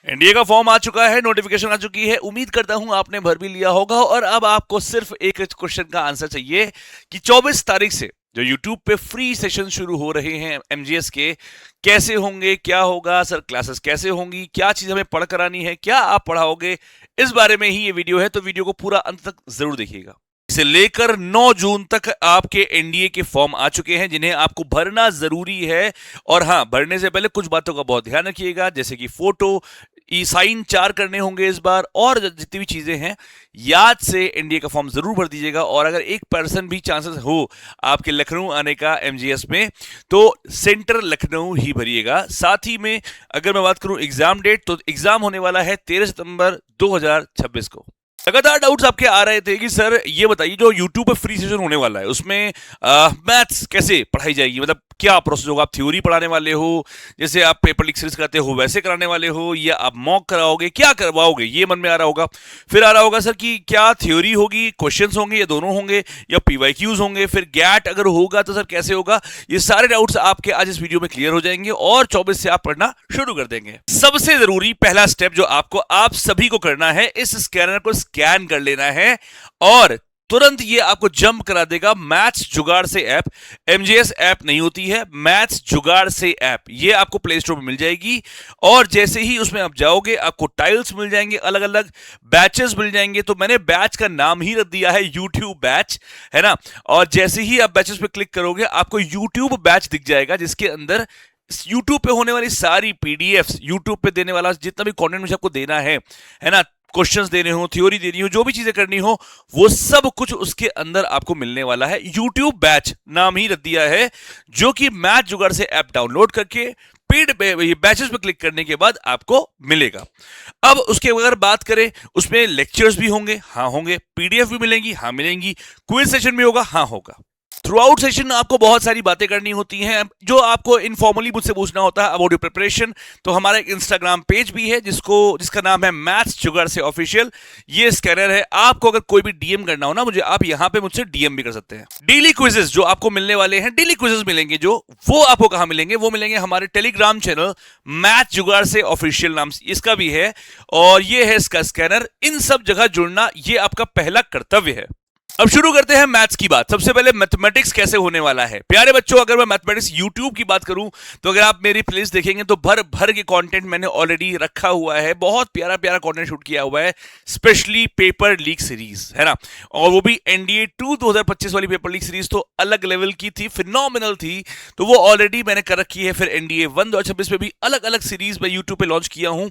NDA का form आ चुका है, नोटिफिकेशन आ चुकी है। उम्मीद करता हूं आपने भर भी लिया होगा और अब आपको सिर्फ एक क्वेश्चन का आंसर चाहिए कि 24 तारीख से जो YouTube पे फ्री सेशन शुरू हो रहे हैं एमजीएस के, कैसे होंगे, क्या होगा सर, क्लासेस कैसे होंगी, क्या चीज हमें पढ़ करानी है, क्या आप पढ़ाओगे, इस बारे में ही ये वीडियो है। तो वीडियो को पूरा अंत तक जरूर देखिएगा। से लेकर 9 जून तक आपके एनडीए के फॉर्म आ चुके हैं जिन्हें आपको भरना जरूरी है। और हाँ, भरने से पहले कुछ बातों का बहुत ध्यान रखिएगा, जैसे कि फोटो ई साइन 4 करने होंगे इस बार, और जितनी भी चीजें हैं याद से एनडीए का फॉर्म जरूर भर दीजिएगा। और अगर 1% भी चांसेस हो आपके लखनऊ आने का एमजीएस में, तो सेंटर लखनऊ ही भरिएगा। साथ ही में अगर मैं बात करूं एग्जाम डेट, तो एग्जाम होने वाला है 13 सितंबर 2026 को। लगातार डाउट्स आपके आ रहे थे कि सर ये बताइए, जो यूट्यूब पे फ्री सेशन होने वाला है उसमें मैथ्स कैसे पढ़ाई जाएगी, मतलब क्या प्रोसेस होगा? आप थ्योरी पढ़ाने वाले हो, जैसे आप पेपर लिख सीरीज करते हो वैसे कराने वाले हो, या आप मॉक कराओगे, क्या करवाओगे? ये मन में आ रहा होगा। फिर आ रहा होगा सर कि क्या थ्योरी होगी, क्वेश्चंस होंगे, या दोनों होंगे, या पीवाईक्यूज होंगे, फिर गैट अगर होगा तो सर कैसे होगा? ये सारे डाउट्स आपके आज इस वीडियो में क्लियर हो जाएंगे और 24 से आप पढ़ना शुरू कर देंगे। सबसे जरूरी पहला स्टेप जो आपको आप सभी को करना है, इस स्कैनर को स्कैन कर लेना है और तुरंत ये आपको जंप करा देगा मैथ्स जुगाड़ से ऐप। एमजीएस ऐप नहीं होती है, मैथ्स जुगाड़ से ऐप, ये आपको प्ले स्टोर में मिल जाएगी। और जैसे ही उसमें आप जाओगे आपको टाइल्स मिल जाएंगे, अलग अलग बैचेस मिल जाएंगे। तो मैंने बैच का नाम ही रख दिया है यूट्यूब बैच, है ना। और जैसे ही आप बैचेस पे क्लिक करोगे आपको यूट्यूब बैच दिख जाएगा, जिसके अंदर यूट्यूब पे होने वाली सारी पीडीएफ्स, यूट्यूब पे देने वाला जितना भी कंटेंट मुझे आपको देना है ना, क्वेश्चंस देने हो, थ्योरी देनी हो, जो भी चीजें करनी हो, वो सब कुछ उसके अंदर आपको मिलने वाला है। यूट्यूब बैच नाम ही रख दिया है, जो कि मैथ जुगाड़ से ऐप डाउनलोड करके पेड बैचेस पे क्लिक करने के बाद आपको मिलेगा। अब उसके अगर बात करें, उसमें लेक्चर्स भी होंगे, हाँ होंगे, पीडीएफ भी मिलेंगी, हाँ मिलेंगी, क्विज सेशन भी होगा, हाँ होगा। थ्रू आउट सेशन आपको बहुत सारी बातें करनी होती हैं जो आपको इनफॉर्मली मुझसे पूछना होता है अबाउट योर प्रिपरेशन। तो हमारा एक इंस्टाग्राम पेज भी है जिसका नाम है मैथ्स जुगाड़ से ऑफिशियल। ये स्कैनर है, आपको अगर कोई भी डीएम करना हो ना मुझे, आप यहां पे मुझसे डीएम भी कर सकते हैं। डेली क्विजेस जो आपको मिलने वाले हैं, डेली क्विजेस मिलेंगे जो, वो आपको कहां मिलेंगे? वो मिलेंगे हमारे टेलीग्राम चैनल मैथ्स जुगाड़ से ऑफिशियल, नाम इसका भी है, और ये है इसका स्कैनर। इन सब जगह जुड़ना ये आपका पहला कर्तव्य है। अब शुरू करते हैं मैथ्स की बात। सबसे पहले मैथमेटिक्स कैसे होने वाला है। प्यारे बच्चों, अगर मैं मैथमेटिक्स यूट्यूब की बात करूं तो अगर आप मेरी प्लेलिस्ट देखेंगे तो भर भर के कंटेंट मैंने ऑलरेडी रखा हुआ है। बहुत प्यारा प्यारा कंटेंट शूट किया हुआ है, स्पेशली पेपर लीक सीरीज, है ना। और वो भी एनडीए 2 2025 वाली पेपर लीक सीरीज तो अलग लेवल की थी, फिनोमिनल थी, तो वो ऑलरेडी मैंने कर रखी है। फिर एनडीए 1 2026 पे भी अलग अलग सीरीज मैं यूट्यूब पे लॉन्च किया हूं।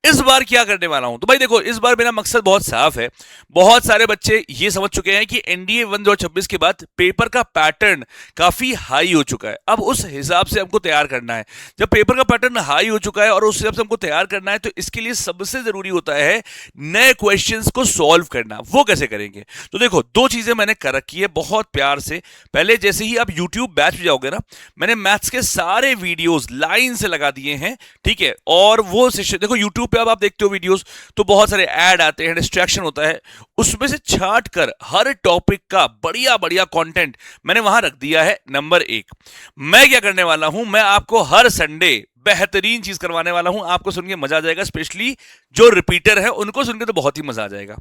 इस बार क्या करने वाला हूं, तो भाई देखो, इस बार मेरा मकसद बहुत साफ है। बहुत सारे बच्चे ये समझ चुके हैं कि एनडीए 1 2026 के बाद पेपर का पैटर्न काफी हाई हो चुका है। अब उस हिसाब से हमको तैयार करना है। जब पेपर का पैटर्न हाई हो चुका है और उस हिसाब से हमको तैयार करना है, तो इसके लिए सबसे जरूरी होता है नए क्वेश्चंस को सॉल्व करना। वो कैसे करेंगे? तो देखो, दो चीजें मैंने कर रखी है बहुत प्यार से। पहले जैसे ही आप यूट्यूब बैच में जाओगे ना, मैंने मैथ्स के सारे वीडियोस लाइन से लगा दिए हैं, ठीक है। और वो सेशन देखो, यूट्यूब पे अब आप देखते हो वीडियोस तो बहुत सारे ऐड आते हैं, डिस्ट्रैक्शन होता है, उसमें से छांट कर हर टॉपिक का बढ़िया बढ़िया कंटेंट मैंने वहां रख दिया है। नंबर 1, मैं क्या करने वाला हूं, मैं आपको हर संडे बेहतरीन चीज करवाने वाला हूं। आपको सुन के मजा आ जाएगा, स्पेशली जो रिपीटर है उनको सुन के तो बहुत ही मजा आ जाएगा।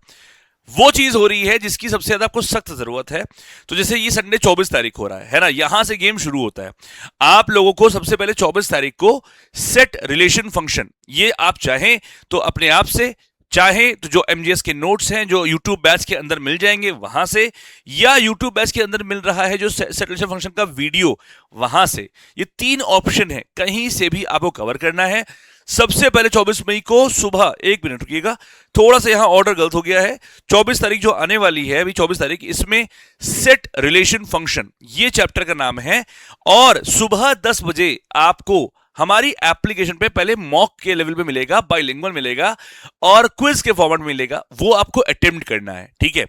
वो चीज हो रही है जिसकी सबसे ज्यादा आपको सख्त जरूरत है। तो जैसे ये संडे 24 तारीख हो रहा है ना, यहां से गेम शुरू होता है। आप लोगों को सबसे पहले 24 तारीख को सेट रिलेशन फंक्शन, ये आप चाहें तो अपने आप से, चाहे तो जो एमजीएस के नोट्स हैं जो यूट्यूब बैच के अंदर मिल जाएंगे वहां से, या यूट्यूब बैच के अंदर मिल रहा है जो सेट रिलेशन फंक्शन का वीडियो, वहां से। ये 3 ऑप्शन है, कहीं से भी आपको कवर करना है। सबसे पहले 24 मई को सुबह, 1 मिनट रुकिएगा, थोड़ा सा यहां ऑर्डर गलत हो गया है। 24 तारीख जो आने वाली है अभी 24 तारीख, इसमें सेट रिलेशन फंक्शन ये चैप्टर का नाम है। और सुबह 10 बजे आपको हमारी एप्लीकेशन पे पहले मॉक के लेवल पे मिलेगा, बाइलिंगुअल मिलेगा और क्विज के फॉर्मेट मिलेगा, वो आपको अटेम्प्ट करना है, ठीक है।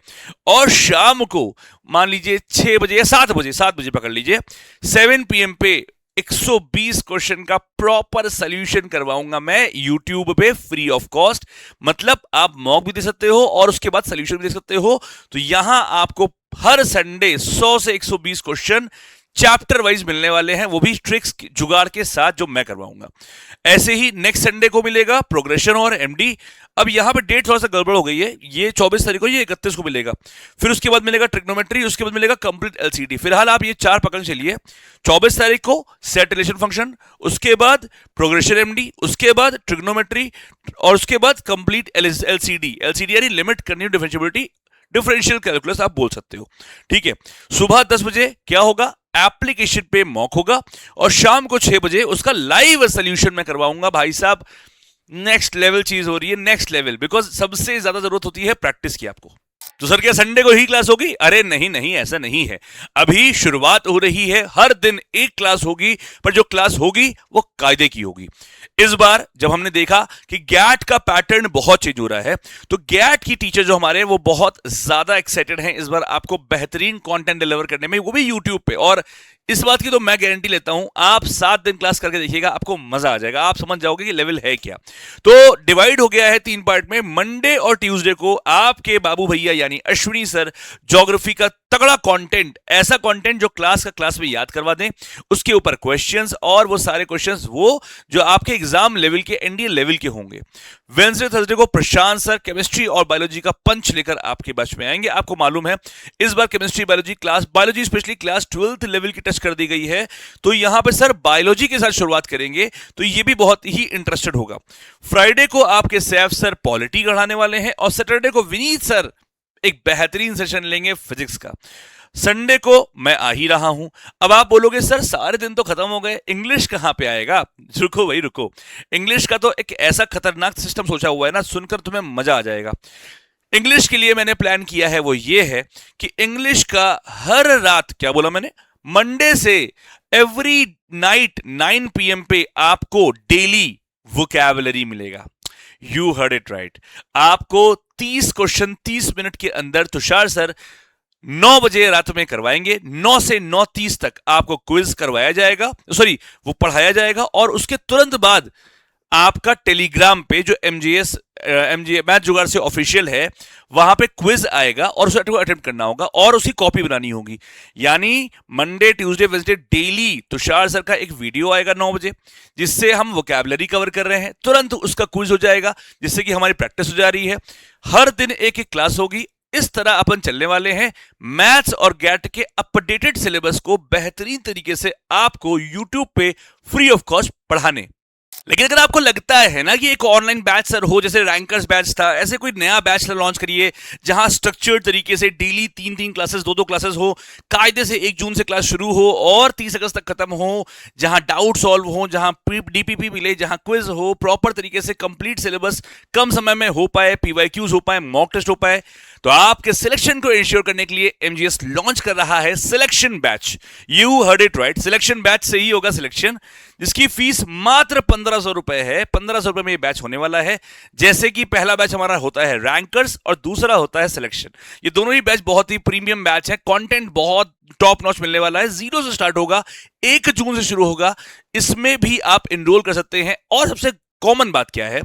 और शाम को मान लीजिए 6 बजे या 7 बजे पकड़ लीजिए, 7 PM पे 120 क्वेश्चन का प्रॉपर सॉल्यूशन करवाऊंगा मैं यूट्यूब पे फ्री ऑफ कॉस्ट। मतलब आप मॉक भी दे सकते हो और उसके बाद सॉल्यूशन भी दे सकते हो। तो यहां आपको हर संडे 100 से 120 क्वेश्चन चैप्टर वाइज मिलने वाले हैं, वो भी ट्रिक्स जुगाड़ के साथ जो मैं करवाऊंगा। ऐसे ही नेक्स्ट संडे को मिलेगा प्रोग्रेशन और एमडी। अब यहां पे डेट थोड़ा सा गड़बड़ हो गई है, ये 24 तारीख को, ये 31 को मिलेगा। फिर उसके बाद मिलेगा ट्रिग्नोमेट्री, उसके बाद मिलेगा कंप्लीट एलसीडी। फिलहाल आप ये 4 पकड़ चलिए। 24 तारीख को सेट रिलेशन फंक्शन, उसके बाद प्रोग्रेशन एमडी, उसके बाद ट्रिग्नोमेट्री, और उसके बाद कंप्लीट एलसीडी। एलसीडी यानी limit continue differentiability, differential calculus आप बोल सकते हो। ठीक है, सुबह 10 बजे क्या होगा, एप्लीकेशन पे मॉक होगा, और शाम को 6 बजे उसका लाइव सोल्यूशन मैं करवाऊंगा। भाई साहब नेक्स्ट लेवल चीज हो रही है, नेक्स्ट लेवल, बिकॉज सबसे ज्यादा जरूरत होती है प्रैक्टिस की आपको। तो सर क्या संडे को ही क्लास होगी? अरे नहीं नहीं, ऐसा नहीं है, अभी शुरुआत हो रही है। हर दिन एक क्लास होगी, पर जो क्लास होगी वो कायदे की होगी। इस बार जब हमने देखा कि गैट का पैटर्न बहुत चेंज हो रहा है, तो गैट की टीचर जो हमारे हैं वो बहुत ज्यादा एक्साइटेड हैं इस बार आपको बेहतरीन कंटेंट डिलीवर करने में, वो भी यूट्यूब पे। और इस बात की तो मैं गारंटी लेता हूं, आप 7 दिन क्लास करके देखिएगा, आपको मजा आ जाएगा, आप समझ जाओगे कि लेवल है क्या। तो डिवाइड हो गया है 3 पार्ट में। मंडे और ट्यूसडे को आपके बाबू भैया यानी अश्विनी सर ज्योग्राफी का तगड़ा कंटेंट, ऐसा कंटेंट जो क्लास का क्लास में याद करवा दें, उसके ऊपर क्वेश्चंस, और वो सारे क्वेश्चंस वो जो आपके एग्जाम लेवल के, एनडीए लेवल के होंगे। वेडनेसडे थर्सडे को प्रशांत सर केमिस्ट्री और बायोलॉजी का पंच लेकर आपके बैच में आएंगे। आपको मालूम है इस बार chemistry biology class, biology specially class 12th level की टच कर दी गई है, तो यहां पर सर बायोलॉजी के साथ शुरुआत करेंगे, तो ये भी बहुत ही इंटरेस्टेड होगा। फ्राइडे को आपके सैफ सर पॉलिटी पढ़ाने वाले हैं, और सैटरडे को विनीत सर एक बेहतरीन सेशन लेंगे फिजिक्स का। संडे को मैं आ ही रहा हूं। अब आप बोलोगे सर सारे दिन तो खत्म हो गए, इंग्लिश कहां पे आएगा? रुको भाई रुको, इंग्लिश का तो एक ऐसा खतरनाक सिस्टम सोचा हुआ है ना, सुनकर तुम्हें मजा आ जाएगा। इंग्लिश के लिए मैंने प्लान किया है वो ये है कि इंग्लिश का हर रात, क्या बोला मैंने, मंडे से एवरी नाइट 9 PM पे आपको डेली वोकैबुलरी मिलेगा। You heard it right. आपको 30 क्वेश्चन 30 मिनट के अंदर तुषार सर 9 बजे रात में करवाएंगे। 9 से 9:30 तक आपको क्विज करवाया जाएगा, सॉरी वो पढ़ाया जाएगा, और उसके तुरंत बाद आपका टेलीग्राम पे जो एमजीएस मैथ जुगाड़ से ऑफिशियल है, वहां पे क्विज आएगा और उसे अटेम्प्ट करना होगा और उसकी कॉपी बनानी होगी। यानी Monday Tuesday Wednesday daily Tushar sir का एक वीडियो आएगा 9 बजे, जिससे हम वोकैबुलरी कवर कर रहे हैं, तुरंत उसका क्विज हो जाएगा, जिससे कि हमारी प्रैक्टिस हो जा रही है। हर दिन एक एक क्लास होगी। इस तरह अपन चलने वाले हैं मैथ्स और गैट के अपडेटेड सिलेबस को बेहतरीन तरीके से आपको यूट्यूब पे फ्री ऑफ कॉस्ट पढ़ाने। लेकिन अगर आपको लगता है ना कि एक ऑनलाइन बैच सर हो, जैसे रैंकर्स बैच था, ऐसे कोई नया बैच लॉन्च करिए जहां स्ट्रक्चर्ड तरीके से डेली 3-3 क्लासेस, 2-2 क्लासेस हो, कायदे से 1 जून से क्लास शुरू हो और 30 अगस्त तक खत्म हो, जहां डाउट सॉल्व हो, जहां डीपीपी मिले, जहां क्विज हो, प्रॉपर तरीके से कंप्लीट सिलेबस कम समय में हो पाए, पीवाईक्यूज हो पाए, मॉक टेस्ट हो पाए, तो आपके सिलेक्शन को इंश्योर करने के लिए एमजीएस लॉन्च कर रहा है selection batch. You heard it right, selection batch से ही होगा सिलेक्शन, जिसकी फीस मात्र 1500 रुपए है। 1500 रुपए में ये बैच होने वाला है। जैसे कि पहला बैच हमारा होता है रैंकर्स और दूसरा होता है सिलेक्शन। ये दोनों ही बैच बहुत ही प्रीमियम बैच है, कंटेंट बहुत टॉप नॉच मिलने वाला है। 0 से स्टार्ट होगा, 1 जून से शुरू होगा। इसमें भी आप एनरोल कर सकते हैं। और सबसे कॉमन बात क्या है,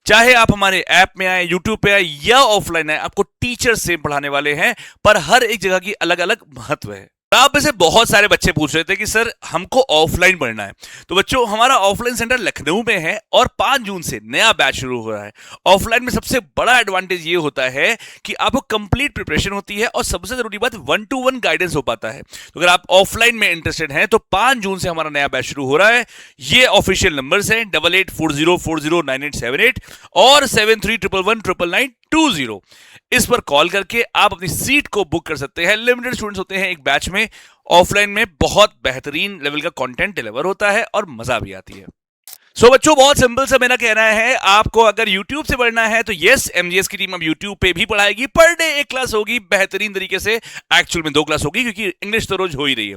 चाहे आप हमारे ऐप में आए, यूट्यूब पे आए या ऑफलाइन आए, आपको टीचर सेम पढ़ाने वाले हैं, पर हर एक जगह की अलग अलग महत्व है। आप में से बहुत सारे बच्चे पूछ रहे थे कि सर हमको ऑफलाइन पढ़ना है। तो बच्चों, हमारा ऑफलाइन सेंटर लखनऊ में है और 5 जून से नया बैच शुरू हो रहा है। ऑफलाइन में सबसे बड़ा एडवांटेज ये होता है कि आपको कंप्लीट प्रिपरेशन होती है और सबसे जरूरी बात 1-to-1 गाइडेंस हो पाता है। तो अगर आप ऑफलाइन में इंटरेस्टेड हैं तो 5 जून से हमारा नया बैच शुरू हो रहा है। ये ऑफिशियल नंबर्स हैं 8840409878 और 7311199920। इस पर कॉल करके आप अपनी सीट को बुक कर सकते हैं। लिमिटेड स्टूडेंट्स होते हैं एक बैच में। ऑफलाइन में बहुत बेहतरीन लेवल का कंटेंट डिलीवर होता है और मजा भी आती है। सो बच्चों, बहुत सिंपल सा मेरा कहना है, आपको अगर YouTube से पढ़ना है तो यस, एमजीएस की टीम अब YouTube पे भी पढ़ाएगी। पर डे 1 क्लास होगी बेहतरीन तरीके से, एक्चुअल में 2 क्लास होगी क्योंकि इंग्लिश तो रोज हो ही रही है।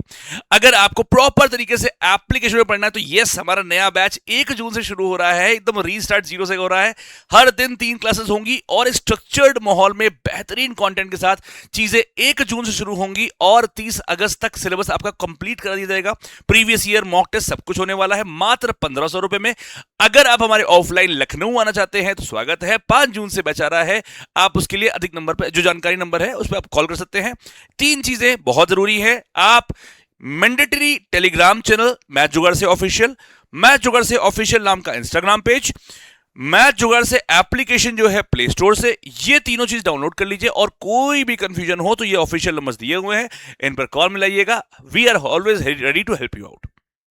अगर आपको प्रॉपर तरीके से एप्लीकेशन में पढ़ना है तो यस, हमारा नया बैच 1 जून से शुरू हो रहा है, एकदम रीस्टार्ट 0 से हो रहा है। हर दिन 3 क्लासेस होंगी और स्ट्रक्चर्ड माहौल में बेहतरीन कंटेंट के साथ चीजें 1 जून से शुरू होंगी और 30 अगस्त तक सिलेबस आपका कंप्लीट करा दिया जाएगा। प्रीवियस ईयर मॉक टेस्ट सब कुछ होने वाला है मात्र 1500 रुपए में। अगर आप हमारे ऑफलाइन लखनऊ आना चाहते हैं तो स्वागत है। 5 जून से बैच आ रहा है। आप उसके लिए अधिक नंबर पर, जो जानकारी नंबर है उस पर आप कॉल कर सकते हैं। 3 चीजें बहुत जरूरी है, आप मैंडेटरी टेलीग्राम चैनल मैच जुगाड़ से ऑफिशियल, मैच जुगाड़ से ऑफिशियल नाम का इंस्टाग्राम पेज, मैच जुगाड़ से एप्लीकेशन जो है प्ले स्टोर से, ये तीनों चीज डाउनलोड कर लीजिए। और कोई भी कंफ्यूजन हो तो ये ऑफिशियल नंबर्स दिए हुए हैं, इन पर कॉल मिलाइएगा। We are always ready to help you out.